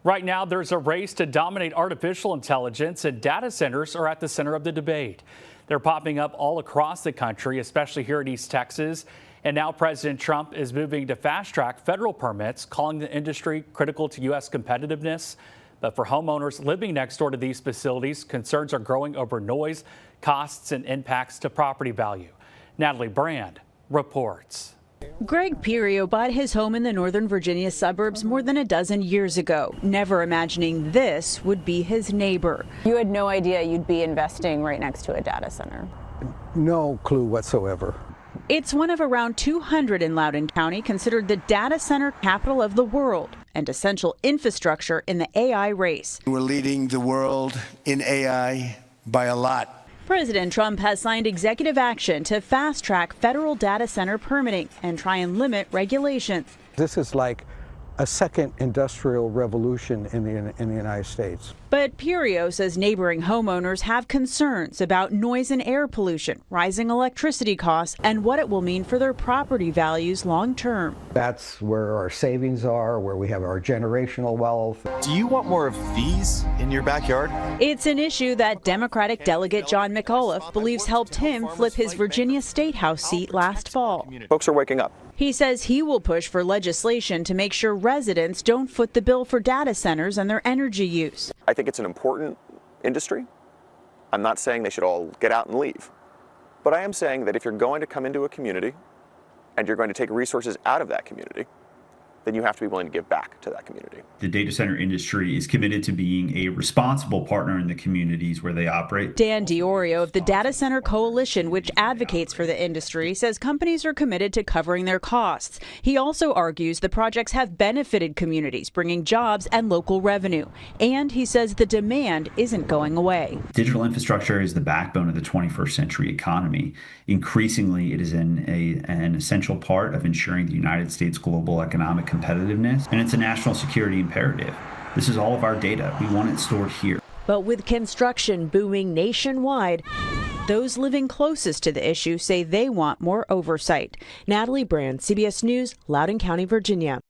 Right now, there's a race to dominate artificial intelligence, and data centers are at the center of the debate. They're popping up all across the country, especially here in East Texas. And now President Trump is moving to fast track federal permits, calling the industry critical to U.S. competitiveness. But for homeowners living next door to these facilities, concerns are growing over noise, costs, and impacts to property value. Natalie Brand reports. Greg Pirio bought his home in the Northern Virginia suburbs more than a dozen years ago, never imagining this would be his neighbor. You had no idea you'd be investing right next to a data center? No clue whatsoever. It's one of around 200 in Loudoun County, considered the data center capital of the world and essential infrastructure in the AI race. We're leading the world in AI by a lot. President Trump has signed executive action to fast-track federal data center permitting and try and limit regulations. This is like a second industrial revolution in the United States. But Pirio says neighboring homeowners have concerns about noise and air pollution, rising electricity costs, and what it will mean for their property values long term. That's where our savings are, where we have our generational wealth. Do you want more of these in your backyard? It's an issue that Democratic Delegate John McAuliffe believes helped him flip his Virginia State House seat last fall. Folks are waking up. He says he will push for legislation to make sure residents don't foot the bill for data centers and their energy use. I think it's an important industry. I'm not saying they should all get out and leave. But I am saying that if you're going to come into a community and you're going to take resources out of that community, then you have to be willing to give back to that community. The data center industry is committed to being a responsible partner in the communities where they operate. Dan Diorio of the Data Center Coalition, which advocates for the industry, says companies are committed to covering their costs. He also argues the projects have benefited communities, bringing jobs and local revenue. And he says the demand isn't going away. Digital infrastructure is the backbone of the 21st century economy. Increasingly, it is an essential part of ensuring the United States global economic competitiveness, and it's a national security imperative. This is all of our data. We want it stored here. But with construction booming nationwide, those living closest to the issue say they want more oversight. Natalie Brand, CBS News, Loudoun County, Virginia.